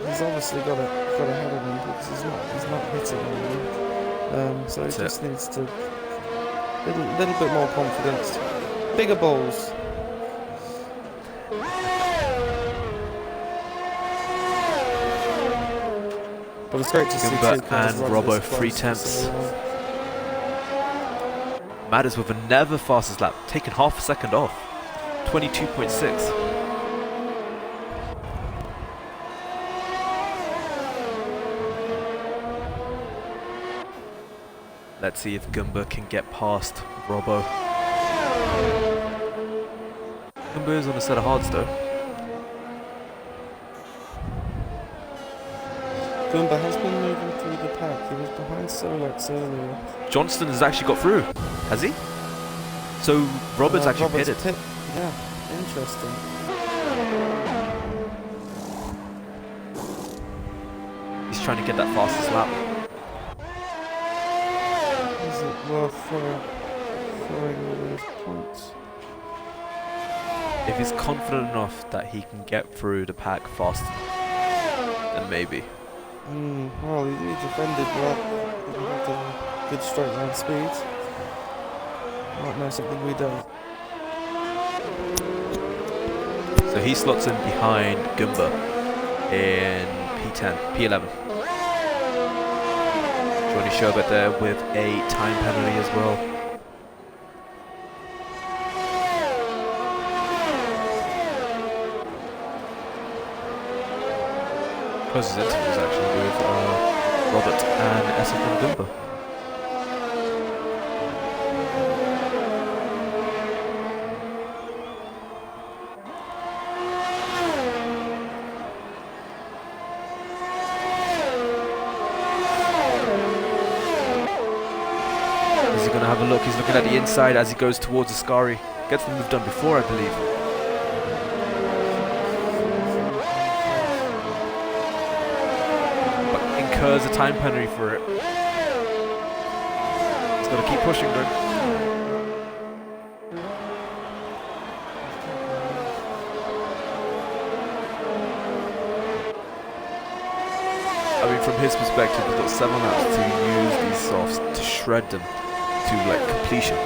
he's obviously got ahead of him because he's not hitting anyone. So That's he just needs to little bit more confidence, bigger balls. But it's great to see Gimba two cars and run Robbo this 3 close to tenths. someone. Matters with another fastest lap, taking half a second off. 22.6. Let's see if Gumba can get past Robbo. Gumba is on a set of hards though. Gumba has been moving through the pack. He was behind Solex earlier. Johnston has actually got through, has he? So Roberts actually pitted. Yeah, interesting. He's trying to get that fastest lap. Is it worth throwing all those points? If he's confident enough that he can get through the pack faster, then maybe. Well, he defended well. He had a good straight line speed. Might know something we don't. So he slots in behind Goomba in P10, P11. Johnny Sherbet there with a time penalty as well. Closest interviews actually with Robert and Essa from Goomba. Is he going to have a look? He's looking at the inside as he goes towards Ascari. Gets the move done before, I believe. Incurs a time penalty for it. He's got to keep pushing though. I mean, from his perspective, he's got 7 laps to use these softs to shred them to like completion.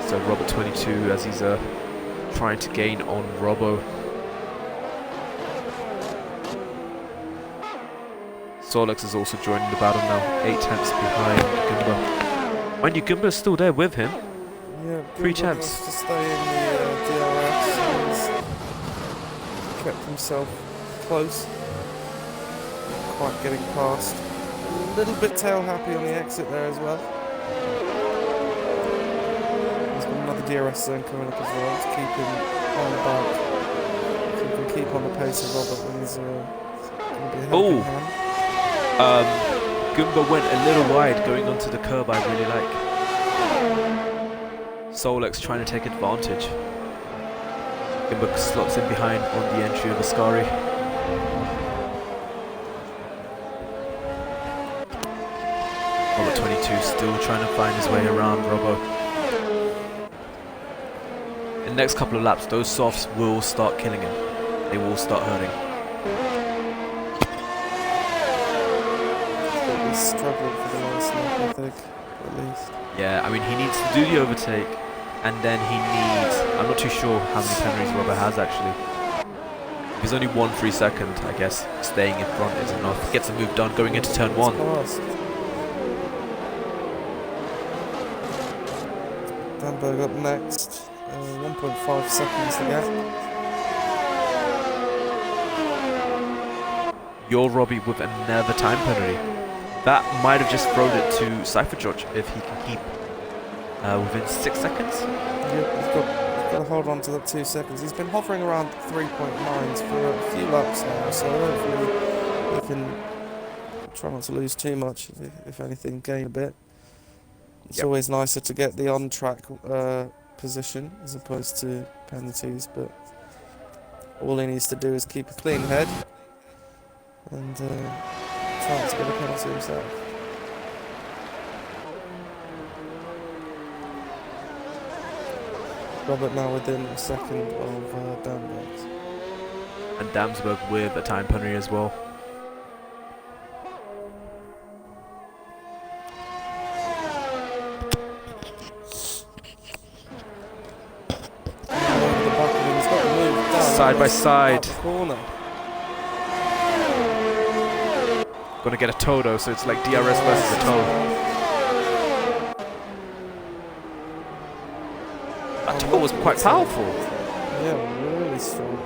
So Robert 22 as he's trying to gain on Robbo. Solex is also joining the battle now, 8 tenths behind Goomba. Mind you, Goomba's still there with him. Yeah, 3 Goomba tenths. wants to stay in the DRS. He's kept himself close. Quite getting past. A little bit tail happy on the exit there as well. Another DRS zone coming up as well to keep him on the bike. So he can keep on the pace of Robert when he's going to be a helping hand. Goomba went a little wide going onto the curb. I really like. Solex trying to take advantage. Goomba slots in behind on the entry of Ascari. Robert 22 still trying to find his way around Robbo. In the next couple of laps, those softs will start killing him. They will start hurting. He's struggling for the last lap, I think, at least. Yeah, I mean, he needs to do the overtake, and then he needs... I'm not too sure how many penalties Robbo has, actually. If he's only 1 free second, I guess staying in front is enough. Gets the move done going into turn 1. Danberg up next. 1.5 seconds to get. You're Robbie with another time penalty. That might have just thrown it to Cypher George if he can keep within 6 seconds. Yep, he's got to hold on to that 2 seconds. He's been hovering around 3.9s for a few laps now, so hopefully he can try not to lose too much, if anything, gain a bit. It's always nicer to get the on-track position as opposed to penalties, but all he needs to do is keep a clean head and try not to get a penalty himself. Robert now within a second of Danberg. And Damsberg with a time penalty as well. Side by side. Gonna get a Toto, so it's like DRS versus a Toto. That Toto was quite powerful. Yeah, really strong.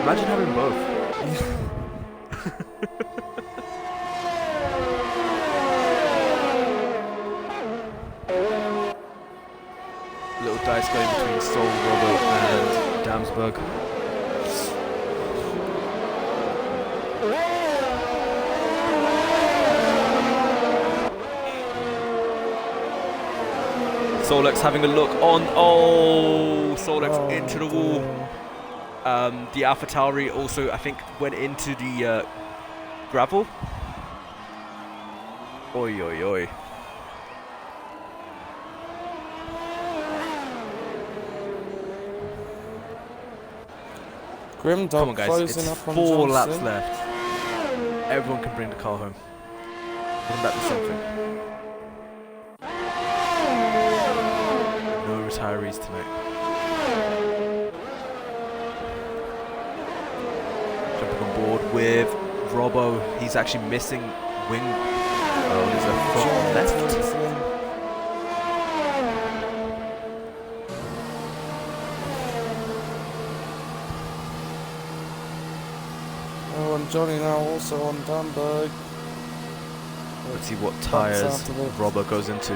Imagine having both. Downsburg. Solex having a look on. Oh, Solex into the wall. The AlphaTauri also, I think, went into the gravel. Oi, oi, oi. Grimdog Come on, guys. closing It's up on 4 laps Johnson. left. Everyone can bring the car home. Wouldn't that be something? No retirees tonight. Jumping on board with Robbo. He's actually missing wing. Oh, there's a front left. Oh, and Johnny now also on Dunberg. Let's see what tyres Robbo goes into.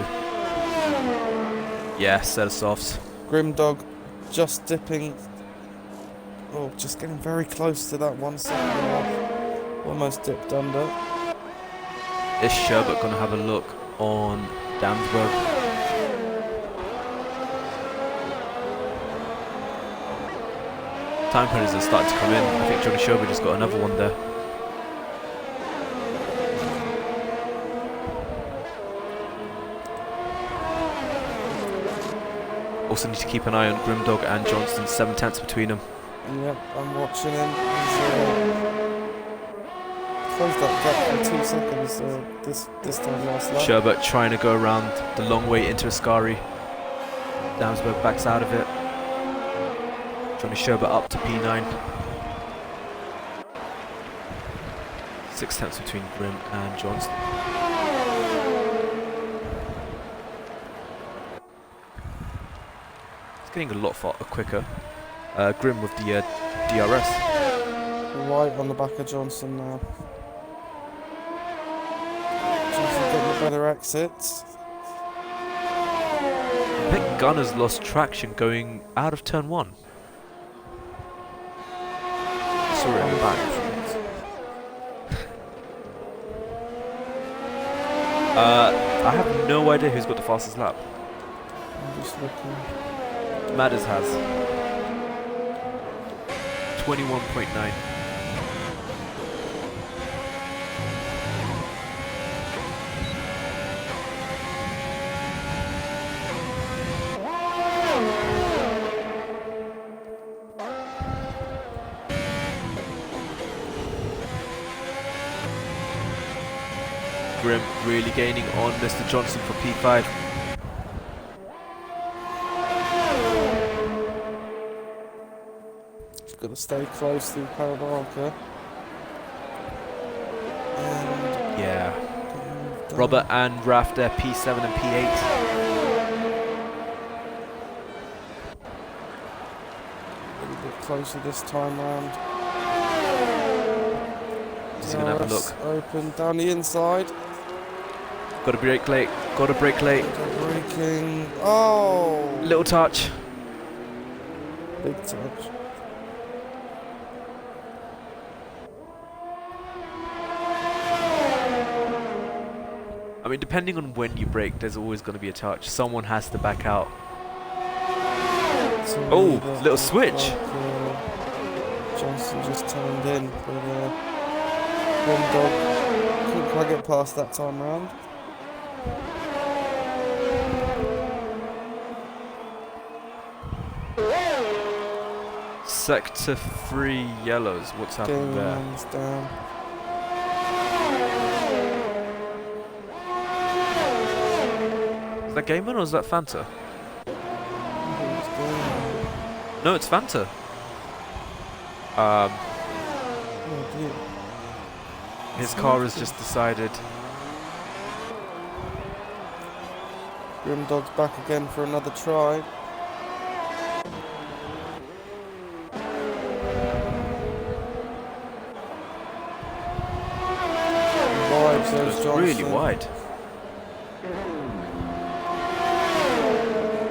Yeah, set of softs. Grimdog just dipping. Oh, just getting very close to that 1 second off. Almost dipped under. Is Sherbert going to have a look on Dansberg? Time penalties are starting to come in. I think Johnny Sherbert just got another one there. Also need to keep an eye on Grimdog and Johnston, 7 tenths between them. Yep, I'm watching him. Closed that gap for 2 seconds this time last lap. Sherbert trying to go around the long way into Ascari. Damsberg backs out of it. Johnny Sherbert up to P9. 6 tenths between Grim and Johnston. It's getting a lot quicker. Grim with the DRS. Right on the back of Johnson now. Johnson getting the better exits. I think Gunner's lost traction going out of turn 1. Saw it in the back. I have no idea who's got the fastest lap. I'm just looking. Madders has 21.9. Grim really gaining on Mr. Johnson for P5. Just got to stay close through Parabolica. And Yeah. Robert and Raf there, P7 and P8. a little bit closer this time round. Is he going to have a look? Open down the inside. Got to brake late. Got to brake late. Braking. Oh! Little touch. Big touch. I mean, depending on when you brake, there's always going to be a touch. Someone has to back out. So Oh, that little looked switch. like, Johnson just turned in, but Grimdog couldn't quite get past that time round. Sector 3 yellows. What's happened Game there? runs down. Is that Gaiman or is that Fanta? Oh No, it's Fanta. dear. His car has just decided. Grimdog's back again for another try. Wide goes It's Johnson. really wide.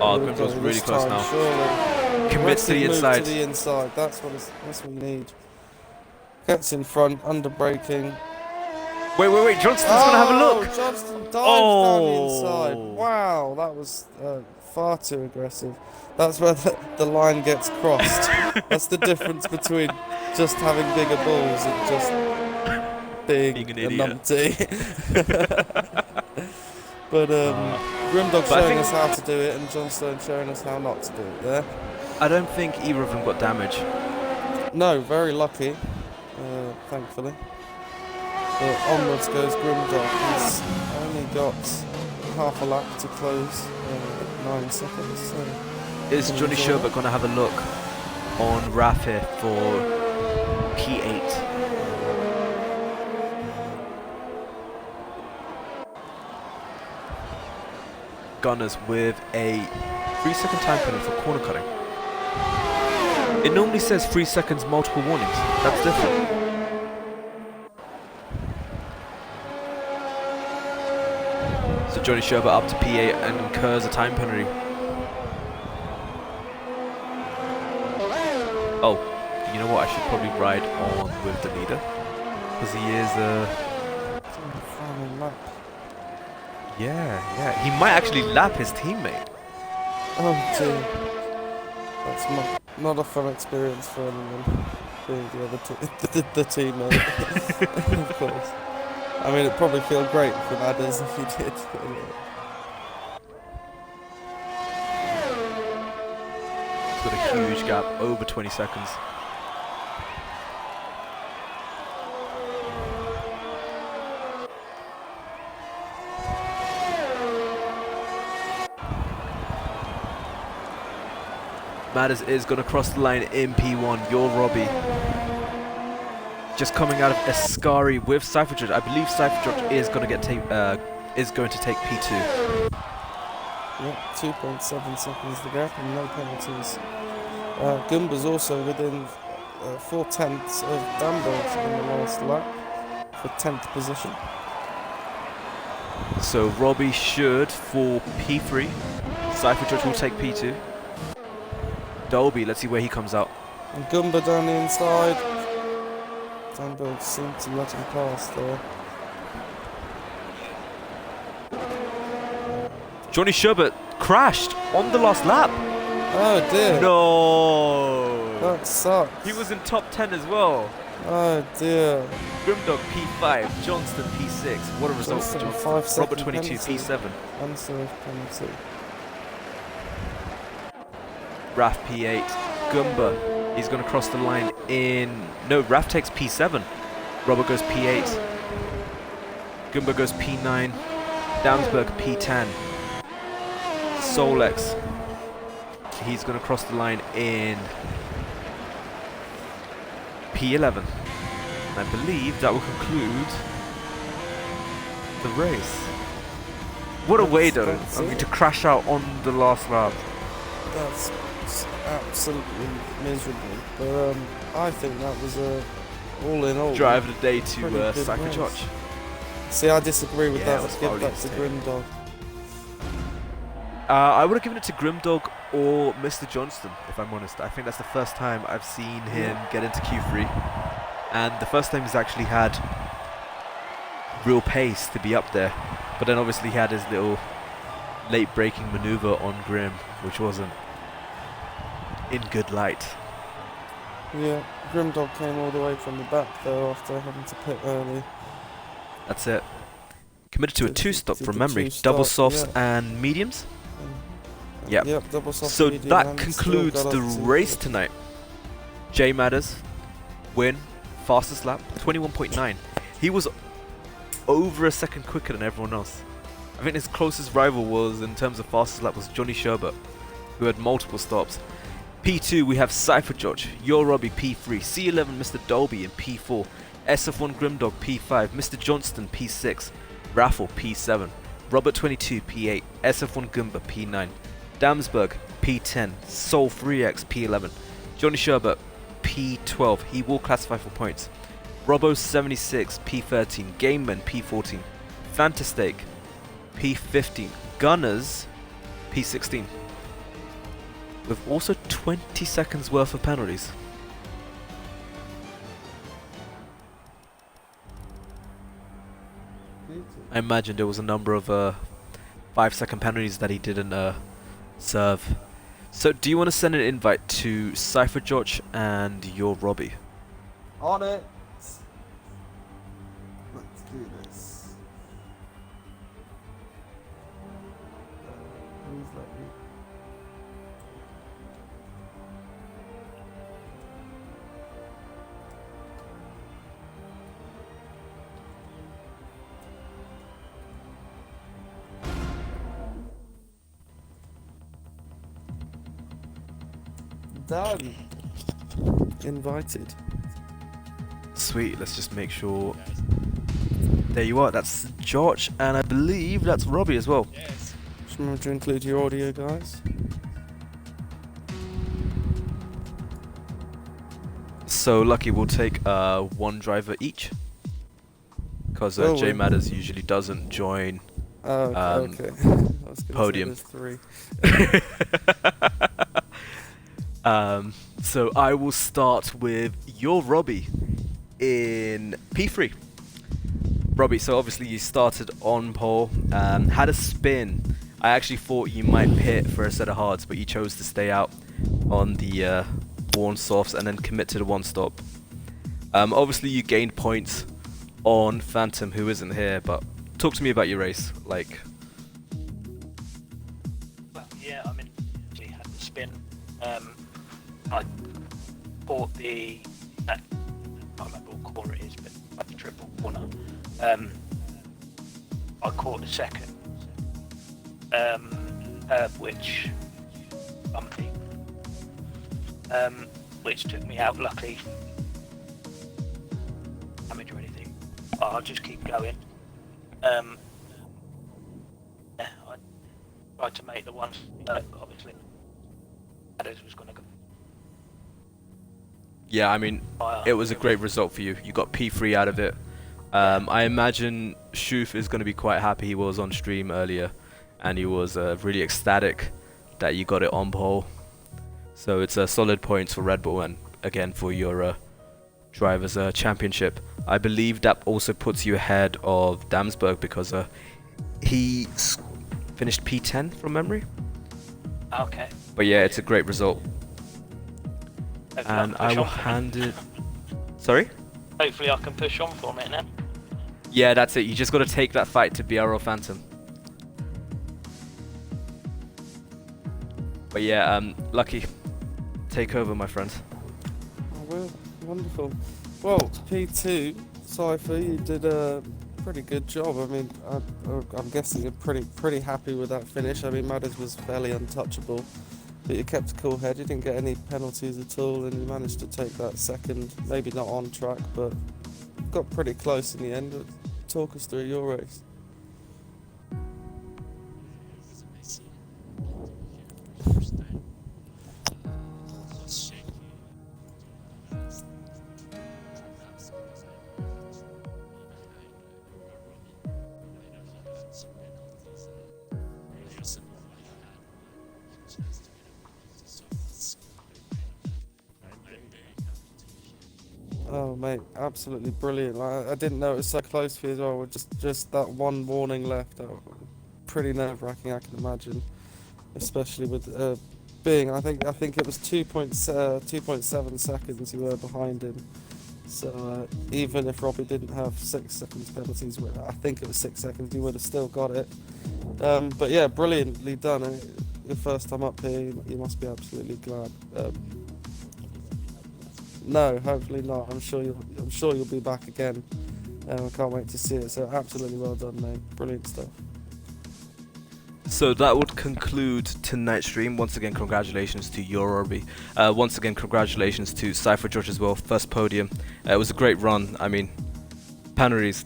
Oh, Grimdog's really close now. Surely. Commits to the Aggressive inside. move to the inside. That's what you need. Gets in front, under braking. Wait. Johnston's gonna have a look. Johnston dives down the inside. Oh. Wow, that was far too aggressive. That's where the line gets crossed. That's the difference between just having bigger balls and just being Being an a idiot. numpty. But Grimdog showing us how to do it, and Johnstone showing us how not to do it there. I don't think either of them got damage. No, very lucky, thankfully. But onwards goes Grimdog. He's only got half a lap to close, 9 seconds. So Is Johnny Sherbert gonna have a look on Raf here for P8? Gunners with a 3-second time penalty for corner cutting. It normally says 3 seconds, multiple warnings. That's different. So Johnny Sherbert up to P8 and incurs a time penalty. Oh, you know what? I should probably ride on with the leader because he is final lap. yeah. He might actually lap his teammate. Oh dear. That's not a fun experience for anyone, being the other the teammate, of course. I mean, it'd probably feel great for Madders if he did. He's got a huge gap, over 20 seconds. Madders is going to cross the line in P1. You're Robbie. Just coming out of Ascari with Cypher. I believe Cypher is going to get take P2. Yep, 2.7 seconds the gap and no penalties. Gumba's also within 4/10 of Danberg in the last lap for 10th position. So Robbie should for P3. Cypher will take P2. Dolby, let's see where he comes out. And Gumba down the inside. Danberg seemed to let him pass there. Johnny Sherbert crashed on the last lap. Oh dear. No. That sucks. He was in top 10 as well. Oh dear. Grimdog P5, Johnston P6. What a result for Johnston, Johnston. 5-second Robert 22 penalty. P7. Unserved penalty. Raf P8. Gumba, he's going to cross the line in... No, Raf takes P7. Robert goes P8. Gumba goes P9. Damsberg P10. Solex, he's going to cross the line in P11. I believe that will conclude the race. What a way though, to crash out on the last lap. That's absolutely miserable. But I think that was a all in all Drive of the day to pretty good Cypher race. George. See, I disagree with Yeah, that. that's Let's give what I that was to gonna Grimdog. I would have given it to Grimdog or Mr. Johnston, if I'm honest. I think that's the first time I've seen him get into Q3. And the first time he's actually had real pace to be up there. But then obviously he had his little late braking maneuver on Grim, which wasn't in good light. Yeah, Grimdog came all the way from the back though after having to pit early. That's it. Committed to a Did- two-stop did from the memory. two-stop, Double softs yeah. and mediums. Yep. Yep. Yep, double soft So medium that and still concludes got the up to race 50. tonight. J Matters, win, fastest lap, 21.9. He was over a second quicker than everyone else. I think his closest rival was, in terms of fastest lap, was Johnny Sherbert, who had multiple stops. P2 we have Cypher George, Your Robbie P3, C11 Mr. Dolby in P4, SF1 Grimdog P5, Mr. Johnston P6, Raffle P7, Robert 22 P8, SF1 Gumba P9, Damsberg P10, Soul 3X P11, Johnny Sherbert P12, he will classify for points, Robbo 76 P13, Gameman P14, Fantastake P15, Gunners P16. with also 20 seconds worth of penalties. I imagine there was a number of 5-second penalties that he didn't serve. So do you want to send an invite to Cypher George and your Robbie? On it. Let's do this. Please let me. Done. Invited. Sweet, let's just make sure. There you are, that's George, and I believe that's Robbie as well. Just remember to include your audio, guys. So Lucky will take one driver each, because Oh, Jay wait. Matters usually doesn't join Oh, Um, okay. I was gonna podium. say there's 3. So I will start with your Robbie in P3. Robbie, so obviously you started on pole, had a spin. I actually thought you might pit for a set of hards, but you chose to stay out on the worn softs and then commit to the one stop. Obviously you gained points on Phantom, who isn't here, but talk to me about your race. Like, Well, yeah, I mean, actually had the spin. I bought the, I can't remember what corner it is, but like the triple corner. I caught the second, which bumpy, which took me out. Luckily, damage or anything. I'll just keep going. Yeah, I tried to make the one that obviously Adams was going to go. yeah, I mean, it was a great result for you. You got P3 out of it. I imagine Shoof is going to be quite happy. He was on stream earlier, and he was really ecstatic that you got it on pole. So it's a solid points for Red Bull, and again for your drivers' championship. I believe that also puts you ahead of Damsberg because he finished P10 from memory. Okay. But yeah, it's a great result. Hopefully And can I push will on from hand it. it. Sorry? Hopefully I can push on from it then. Yeah, that's it. You just got to take that fight to BRO Phantom. But yeah, Lucky, take over, my friend. I will. Wonderful. Well, P2, Cypher, you did a pretty good job. I mean, I'm guessing you're pretty happy with that finish. I mean, Madders was fairly untouchable, but you kept a cool head. You didn't get any penalties at all, and you managed to take that second, maybe not on track, but got pretty close in the end. Talk us through your race. Oh mate, absolutely brilliant. I didn't know it was so close for you as well. With just that one warning left. Pretty nerve-wracking, I can imagine, especially with being. I think it was 2.7 seconds you were behind him. So even if Robbie didn't have 6 seconds penalties, I think it was 6 seconds, you would have still got it. But yeah, brilliantly done. Your first time up here, you must be absolutely glad. No, hopefully not. I'm sure you'll be back again. I can't wait to see it. So absolutely well done, mate. Brilliant stuff. So that would conclude tonight's stream. Once again, congratulations to Yorobi. Once again, congratulations to Cypher George as well. First podium. It was a great run. I mean, penalties,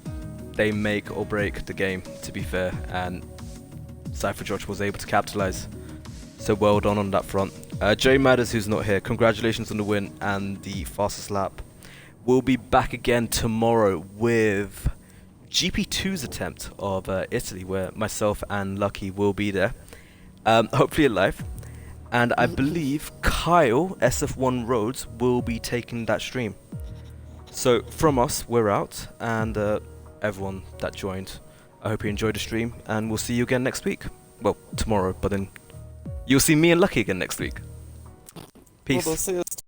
they make or break the game, to be fair. And Cypher George was able to capitalize. So well done on that front. Jay Madders, who's not here, congratulations on the win and the fastest lap. We'll be back again tomorrow with GP2's attempt of Italy, where myself and Lucky will be there. Hopefully live. And I believe Kyle, SF1 Roads, will be taking that stream. So from us, we're out, and everyone that joined, I hope you enjoyed the stream, and we'll see you again next week. Well, tomorrow, but then you'll see me and Lucky again next week. Peace. Well, they'll see us